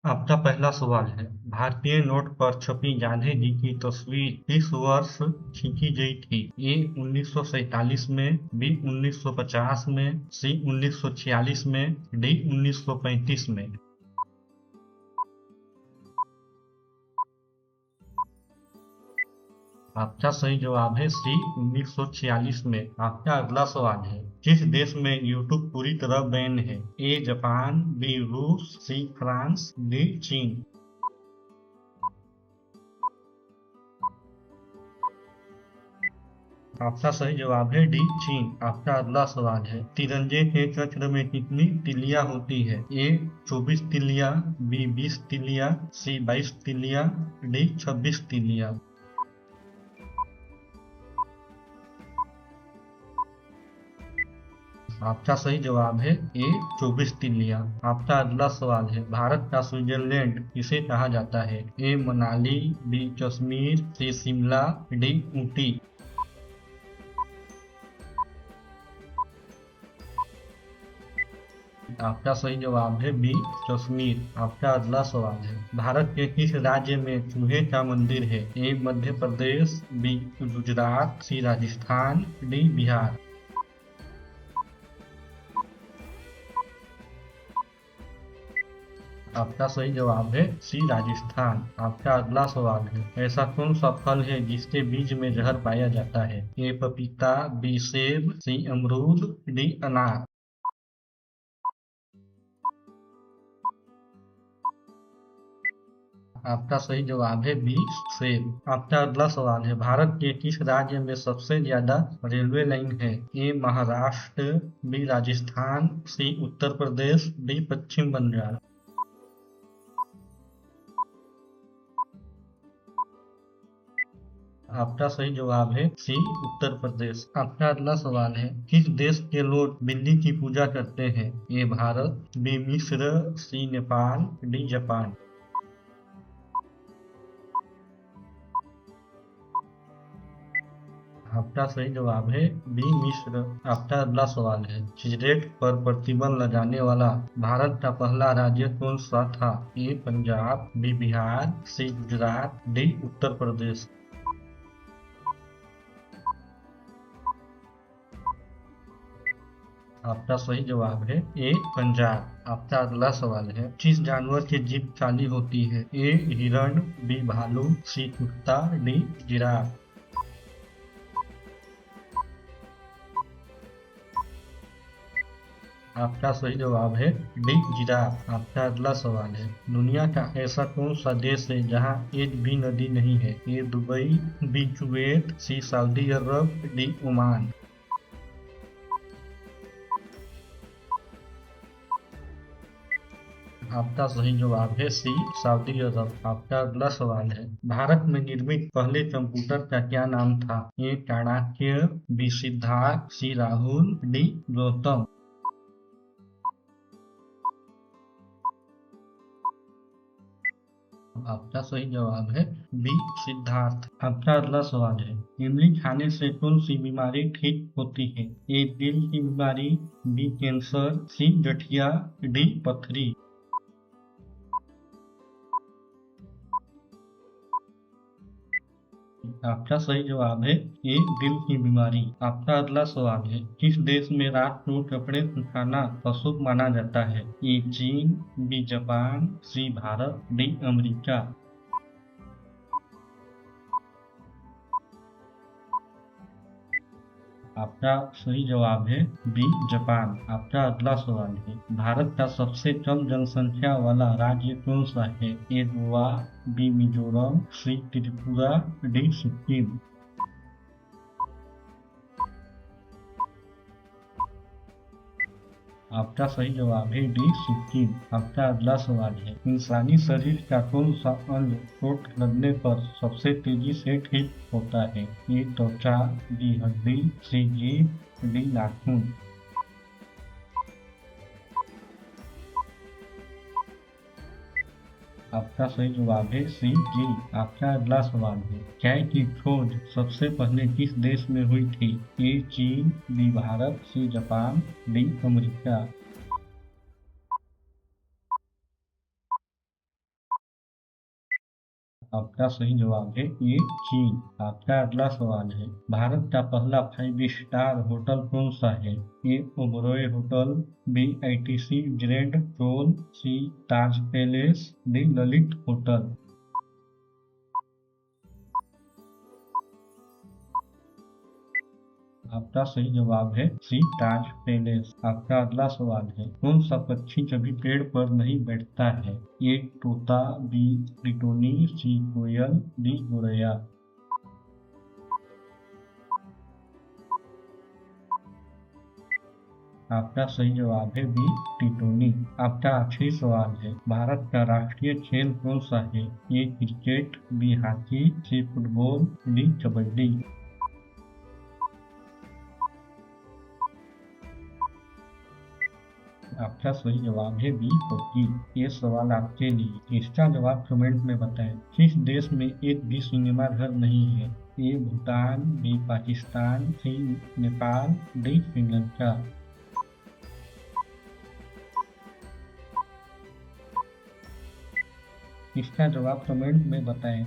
आपका पहला सवाल है, भारतीय नोट पर छपी गांधी जी की तस्वीर किस वर्ष खींची गई थी? ए 1947 में, बी 1950 में, सी 1946 में, डी 1935 में। आपका सही जवाब है सी 1946 में। आपका अगला सवाल है, किस देश में यूट्यूब पूरी तरह बैन है? ए जापान, बी रूस, सी फ्रांस, डी चीन। आपका सही जवाब है डी चीन। आपका अगला सवाल है, तिरंगे के चक्र में कितनी तिलियां होती है? ए 24 तिलियां, बी 20 तिलियां, सी 22 तिलियां, डी 26 तिलियां। आपका सही जवाब है ए 24 तिलियां। आपका अगला सवाल है, भारत का स्विट्जरलैंड किसे कहा जाता है? ए मनाली, बी कश्मीर, सी शिमला, डी ऊटी। आपका सही जवाब है बी कश्मीर। आपका अगला सवाल है, भारत के किस राज्य में चूहे का मंदिर है? ए मध्य प्रदेश, बी गुजरात, सी राजस्थान, डी बिहार। आपका सही जवाब है सी राजस्थान। आपका अगला सवाल है, ऐसा कौन सा फल है जिसके बीज में जहर पाया जाता है? ए पपीता, बी सेब, सी अमरूद, डी अनार। आपका सही जवाब है बी सेब। आपका अगला सवाल है, भारत के किस राज्य में सबसे ज्यादा रेलवे लाइन है? ए महाराष्ट्र, बी राजस्थान, सी उत्तर प्रदेश, डी पश्चिम बंगाल। आपका सही जवाब है सी उत्तर प्रदेश। आपका अगला सवाल है, किस देश के लोग बिल्ली की पूजा करते हैं? ए भारत, बी मिस्र, सी नेपाल, डी जापान। आपका सही जवाब है बी मिस्र। आपका अगला सवाल है, सिगरेट पर प्रतिबंध लगाने वाला भारत का पहला राज्य कौन सा था? ए पंजाब, बी बिहार, सी गुजरात, डी उत्तर प्रदेश। आपका सही जवाब है ए पंजाब। आपका अगला सवाल है, किस जानवर की जीभ काली होती है? ए हिरण, बी भालू, सी कुत्ता, डी जिराफ। आपका सही जवाब है डी जिराफ। आपका अगला सवाल है, दुनिया का ऐसा कौन सा देश है जहां एक भी नदी नहीं है? A Dubai, B Kuwait, C Saudi Arab, D Oman. आपका सही जवाब है सी सऊदी अरब। आपका अगला सवाल है, भारत में निर्मित पहले कंप्यूटर का क्या नाम था? ए चाणक्य, बी सिद्धार्थ, सी राहुल, डी गौतम। आपका सही जवाब है बी सिद्धार्थ। आपका अगला सवाल है, इमली खाने से कौन सी बीमारी ठीक होती है? ए दिल की बीमारी, बी कैंसर, सी गठिया, डी पथरी। आपका सही जवाब है ए दिल की बीमारी। आपका अगला सवाल है, किस देश में रात को कपड़े सुखाना अशुभ माना जाता है? ए चीन, बी जापान, सी भारत, डी अमेरिका। आपका सही जवाब है बी जापान। आपका अगला सवाल है, भारत का सबसे कम जनसंख्या वाला राज्य कौन सा है? ए गोवा, बी मिजोरम, सी त्रिपुरा, डी सिक्किम। आपका सही जवाब है डी सिक्किम। आपका अगला सवाल है, इंसानी शरीर का कौन सा अंग चोट लगने पर सबसे तेजी से ठीक होता है? ए त्वचा, बी हड्डी, सी जीभ, डी नाखून। आपका सही जवाब है सी जी। आपका अगला सवाल है, चाय की खोज सबसे पहले किस देश में हुई थी? ए चीन, B Bharat, C Japan, D America. आपका सही जवाब है ए चीन। आपका अगला सवाल है, भारत का पहला 5 स्टार होटल कौन सा है? A Oberoi hotel, B ITC grand ट्रोन, C Taj palace, D Lalit hotel. आपका सही जवाब है सी ताज पैलेस। आपका अगला सवाल है, कौन सा पक्षी कभी पेड़ पर नहीं बैठता है? ए तोता, बी टिटोनी, सी कोयल, डी गोरैया। आपका सही जवाब है बी टिटोनी। आपका आखिरी सवाल है, भारत का राष्ट्रीय खेल कौन सा है? A cricket, B hockey, C football, D kabaddi. आपका सही जवाब है बी हॉकी। ये सवाल आपके लिए, इसका जवाब कमेंट में बताएं। किस देश में एक भी सिनेमा घर नहीं है? ए भूटान, बी पाकिस्तान, सी नेपाल, डी श्रीलंका। इसका जवाब कमेंट में बताएं।